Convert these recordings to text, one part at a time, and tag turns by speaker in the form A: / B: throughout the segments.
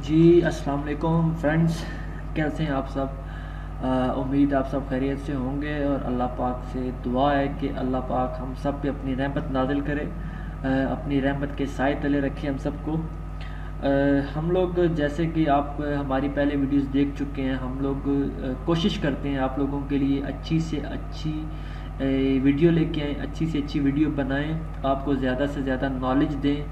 A: जी अस्सलाम वालेकुम फ्रेंड्स, कैसे हैं आप सब। उम्मीद आप सब खैरियत से होंगे और अल्लाह पाक से दुआ है कि अल्लाह पाक हम सब पे अपनी रहमत नाजिल करे, अपनी रहमत के साए तले रखे हम सबको। हम लोग जैसे कि आप हमारी पहले वीडियोस देख चुके हैं, हम लोग कोशिश करते हैं आप लोगों के लिए अच्छी से अच्छी वीडियो लेके आएँ, अच्छी से अच्छी वीडियो बनाएं, आपको ज़्यादा से ज़्यादा नॉलेज दें,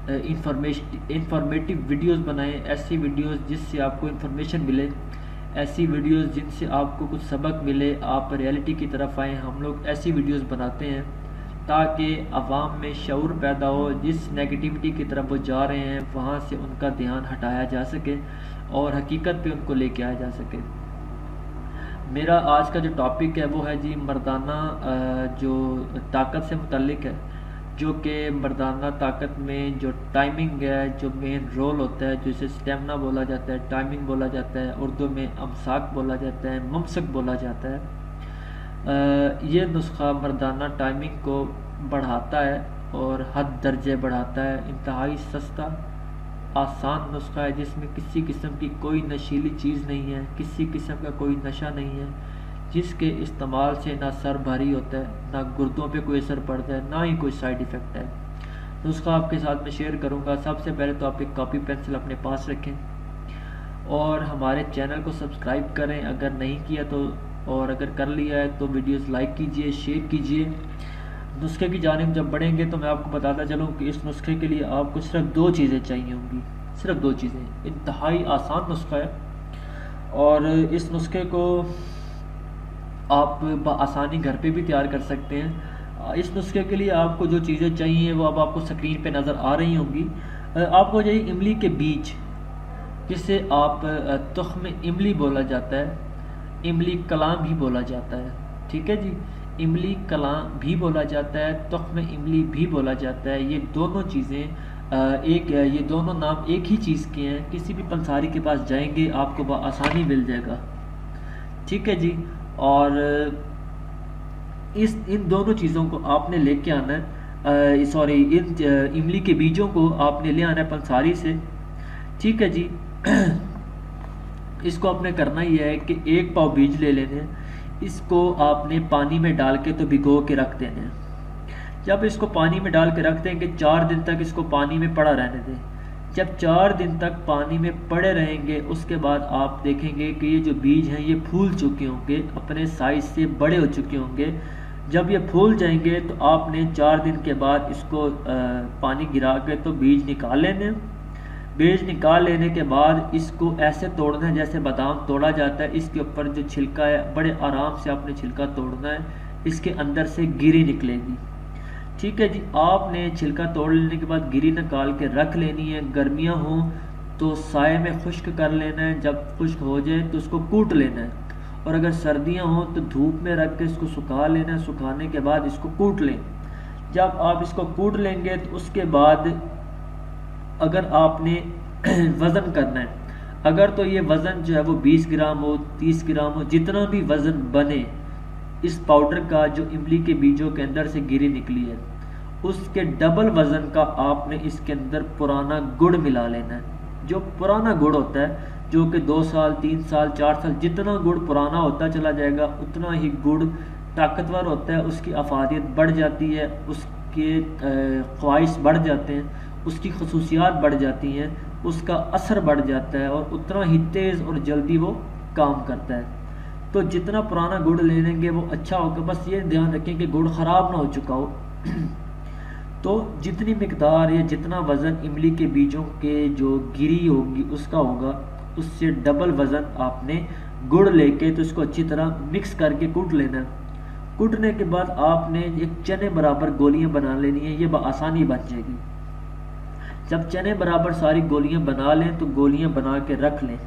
A: इंफॉर्मेटिव वीडियोस बनाएं, ऐसी वीडियोस जिससे आपको इन्फॉर्मेशन मिले, ऐसी वीडियोस जिनसे आपको कुछ सबक मिले, आप रियलिटी की तरफ आएँ। हम लोग ऐसी वीडियोस बनाते हैं ताकि आवाम में शऊर पैदा हो, जिस नेगेटिविटी की तरफ वो जा रहे हैं वहाँ से उनका ध्यान हटाया जा सके और हकीकत पे उनको लेके आया जा सके। मेरा आज का जो टॉपिक है वो है जी मर्दाना जो ताकत से मुतल्लिक है, जो कि मर्दाना ताकत में जो टाइमिंग है, जो मेन रोल होता है, जिसे स्टेमिना बोला जाता है, टाइमिंग बोला जाता है, उर्दू में अमसाक बोला जाता है, ममसक बोला जाता है। ये नुस्खा मर्दाना टाइमिंग को बढ़ाता है और हद दर्जे बढ़ाता है। इंतहाई सस्ता आसान नुस्खा है जिसमें किसी किस्म की कोई नशीली चीज़ नहीं है, किसी किस्म का कोई नशा नहीं है, जिसके इस्तेमाल से ना सर भारी होता है, ना गुर्दों पे कोई असर पड़ता है, ना ही कोई साइड इफ़ेक्ट है। नुस्खा आपके साथ में शेयर करूंगा। सबसे पहले तो आप एक कॉपी पेंसिल अपने पास रखें और हमारे चैनल को सब्सक्राइब करें अगर नहीं किया तो, और अगर कर लिया है तो वीडियोस लाइक कीजिए, शेयर कीजिए। नुस्खे की जानिब जब बढ़ेंगे तो मैं आपको बताता चलूँ कि इस नुस्खे के लिए आपको सिर्फ 2 चीज़ें चाहिए होंगी, सिर्फ 2 चीज़ें। इंतहाई आसान नुस्खा है और इस नुस्खे को आप आसानी घर पे भी तैयार कर सकते हैं। इस नुस्खे के लिए आपको जो चीज़ें चाहिए वो अब आपको स्क्रीन पे नज़र आ रही होंगी। आपको चाहिए इमली के बीज, जिसे आप तुख्म इमली बोला जाता है, इमली कलां भी बोला जाता है। ठीक है जी, इमली कलां भी बोला जाता है, तुख्म इमली भी बोला जाता है। ये दोनों चीज़ें ये दोनों नाम एक ही चीज़ के हैं। किसी भी पंसारी के पास जाएंगे आपको आसानी मिल जाएगा। ठीक है जी, और इन दोनों चीज़ों को आपने लेके आना है, सॉरी इन इमली के बीजों को आपने ले आना है पंसारी से। ठीक है जी। इसको आपने करना ही है कि 1 पाव बीज ले लेने हैं, इसको आपने पानी में डाल के तो भिगो के रख देने हैं। जब इसको पानी में डाल के रख देंगे 4 दिन तक इसको पानी में पड़ा रहने दें। जब 4 दिन तक पानी में पड़े रहेंगे उसके बाद आप देखेंगे कि ये जो बीज हैं ये फूल चुके होंगे, अपने साइज से बड़े हो चुके होंगे। जब ये फूल जाएंगे तो आपने 4 दिन के बाद इसको पानी गिरा के तो बीज निकाल लेने। बीज निकाल लेने के बाद इसको ऐसे तोड़ना है जैसे बादाम तोड़ा जाता है। इसके ऊपर जो छिलका है बड़े आराम से आपने छिलका तोड़ना है, इसके अंदर से गिरी निकलेगी। ठीक है जी, आपने छिलका तोड़ लेने के बाद गिरी निकाल के रख लेनी है। गर्मियाँ हों तो साए में खुश्क कर लेना है, जब खुश्क हो जाए तो उसको कूट लेना है, और अगर सर्दियाँ हों तो धूप में रख के इसको सुखा लेना है। सुखाने के बाद इसको कूट लें। जब आप इसको कूट लेंगे तो उसके बाद अगर आपने वज़न करना है, अगर तो ये वज़न जो है वो 20 ग्राम हो, 30 ग्राम हो, जितना भी वज़न बने इस पाउडर का जो इमली के बीजों के अंदर से गिरी निकली है, उसके डबल वज़न का आपने इसके अंदर पुराना गुड़ मिला लेना है। जो पुराना गुड़ होता है, जो कि 2 साल 3 साल 4 साल जितना गुड़ पुराना होता चला जाएगा उतना ही गुड़ ताकतवर होता है, उसकी अफादियत बढ़ जाती है, उसके ख्वाहिश बढ़ जाते हैं, उसकी खसूसियात बढ़ जाती हैं, उसका असर बढ़ जाता है और उतना ही तेज़ और जल्दी वो काम करता है। तो जितना पुराना गुड़ ले लेंगे वो अच्छा होगा। बस ये ध्यान रखें कि गुड़ ख़राब ना हो चुका हो। तो जितनी मिकदार या जितना वज़न इमली के बीजों के जो गिरी होगी उसका होगा, उससे डबल वज़न आपने गुड़ लेके तो इसको अच्छी तरह मिक्स करके कूट लेना है। कूटने के बाद आपने एक चने बराबर गोलियां बना लेनी है, ये आसानी बन जाएगी। जब चने बराबर सारी गोलियां बना लें तो गोलियां बना के रख लें।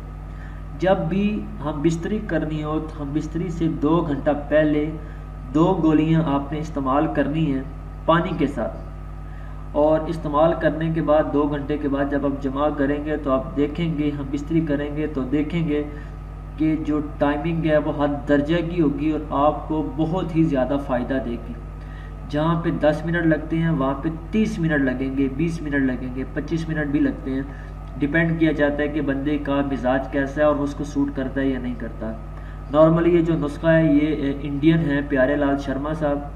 A: जब भी हम बिस्तरी करनी हो तो हम बिस्तरी से 2 घंटा पहले 2 गोलियां आपने इस्तेमाल करनी है पानी के साथ, और इस्तेमाल करने के बाद 2 घंटे के बाद जब आप जमा करेंगे तो आप देखेंगे, हम बिस्तरी करेंगे तो देखेंगे कि जो टाइमिंग है वो हद दर्जे की होगी और आपको बहुत ही ज़्यादा फ़ायदा देगी। जहाँ पे 10 मिनट लगते हैं वहाँ पे 30 मिनट लगेंगे, 20 मिनट लगेंगे, 25 मिनट भी लगते हैं। डिपेंड किया जाता है कि बंदे का मिजाज कैसा है और वो उसको सूट करता है या नहीं करता। नॉर्मली ये जो नुस्खा है ये इंडियन है, प्यारे लाल शर्मा साहब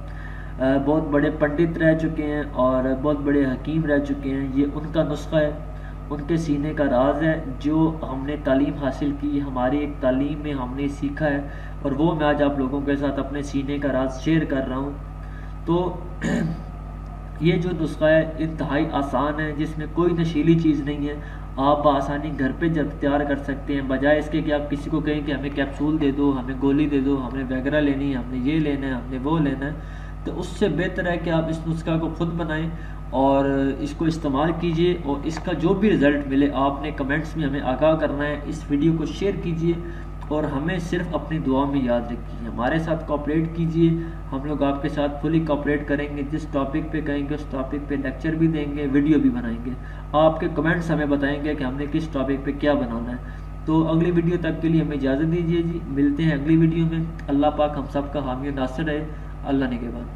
A: बहुत बड़े पंडित रह चुके हैं और बहुत बड़े हकीम रह चुके हैं। ये उनका नुस्खा है, उनके सीने का राज है जो हमने तालीम हासिल की, हमारी एक तालीम में हमने सीखा है और वो मैं आज आप लोगों के साथ अपने सीने का राज शेयर कर रहा हूँ। तो ये जो नुस्खा है इंतहाई आसान है, जिसमें कोई नशीली चीज़ नहीं है। आप आसानी घर पे जब तैयार कर सकते हैं, बजाय इसके कि आप किसी को कहें कि हमें कैप्सूल दे दो, हमें गोली दे दो, हमें वगैरह लेनी है, हमने ये लेना है, हमने वो लेना है। तो उससे बेहतर है कि आप इस नुस्खा को खुद बनाएं और इसको इस्तेमाल कीजिए और इसका जो भी रिज़ल्ट मिले आपने कमेंट्स में हमें आगाह करना है। इस वीडियो को शेयर कीजिए और हमें सिर्फ अपनी दुआ में याद रखिए, हमारे साथ कोऑपरेट कीजिए। हम लोग आपके साथ फुली कोऑपरेट करेंगे, जिस टॉपिक पे कहेंगे उस टॉपिक पे लेक्चर भी देंगे, वीडियो भी बनाएंगे। आपके कमेंट्स हमें बताएंगे कि हमने किस टॉपिक पे क्या बनाना है। तो अगली वीडियो तक के लिए हमें इजाज़त दीजिए जी, मिलते हैं अगली वीडियो में। अल्लाह पाक हम सब का हामी नासिर है, अल्लाह निगहबान।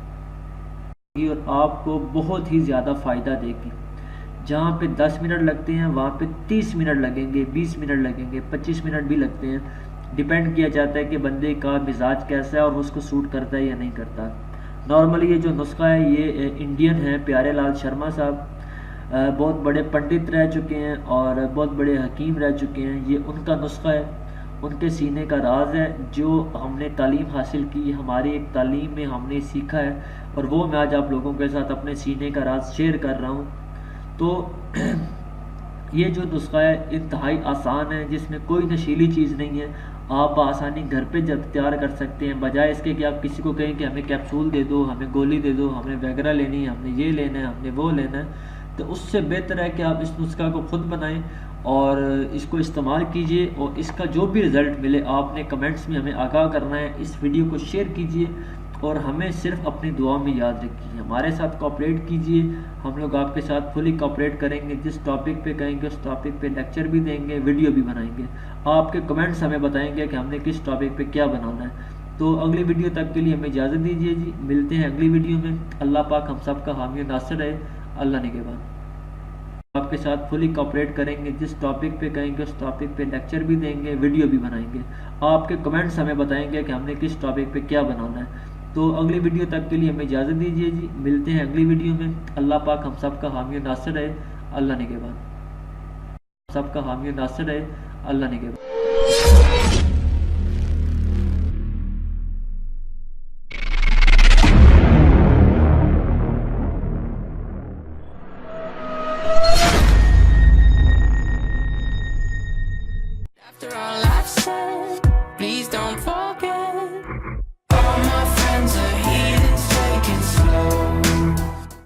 A: और आपको बहुत ही ज़्यादा फ़ायदा देगी। जहाँ पे 10 मिनट लगते हैं वहाँ पे 30 मिनट लगेंगे, 20 मिनट लगेंगे, 25 मिनट भी लगते हैं। डिपेंड किया जाता है कि बंदे का मिजाज कैसा है और वो उसको सूट करता है या नहीं करता। नॉर्मली ये जो नुस्खा है ये इंडियन है, प्यारे लाल शर्मा साहब बहुत बड़े पंडित रह चुके हैं और बहुत बड़े हकीम रह चुके हैं। ये उनका नुस्खा है, उनके सीने का राज है जो हमने तालीम हासिल की, हमारी एक तालीम में हमने सीखा है और वो मैं आज आप लोगों के साथ अपने सीने का राज शेयर कर रहा हूँ। तो ये जो नुस्खा है इंतहाई आसान है, जिसमें कोई नशीली चीज़ नहीं है। आप आसानी घर पे जब तैयार कर सकते हैं, बजाय इसके कि आप किसी को कहें कि हमें कैप्सूल दे दो, हमें गोली दे दो, हमें वगैरह लेनी है, हमने ये लेना है, हमने वो लेना है। तो उससे बेहतर है कि आप इस नुस्खा को खुद बनाएं और इसको इस्तेमाल कीजिए और इसका जो भी रिज़ल्ट मिले आपने कमेंट्स में हमें आगाह करना है। इस वीडियो को शेयर कीजिए और हमें सिर्फ अपनी दुआ में याद रखिए, हमारे साथ कोऑपरेट कीजिए। हम लोग आपके साथ फुली कोऑपरेट करेंगे, जिस टॉपिक पे कहेंगे उस टॉपिक पे लेक्चर भी देंगे, वीडियो भी बनाएंगे। आपके कमेंट्स हमें बताएंगे कि हमने किस टॉपिक पे क्या बनाना है। तो अगली वीडियो तक के लिए हमें इजाज़त दीजिए जी, मिलते हैं अगली वीडियो में। अल्लाह पाक हम सब का हामी नासिर है, अल्लाह निगहबान। आपके साथ फुली कोऑपरेट करेंगे, जिस टॉपिक पे कहेंगे उस टॉपिक पे लेक्चर भी देंगे, वीडियो भी बनाएंगे। आपके कमेंट्स हमें बताएंगे कि हमने किस टॉपिक पे क्या बनाना है। तो अगली वीडियो तक के लिए हमें इजाज़त दीजिए जी, मिलते हैं अगली वीडियो में। अल्लाह पाक हम सब का हामी नासिर है, अल्लाह निगहबान। सब का हामी नासिर है, अल्लाह निगहबान।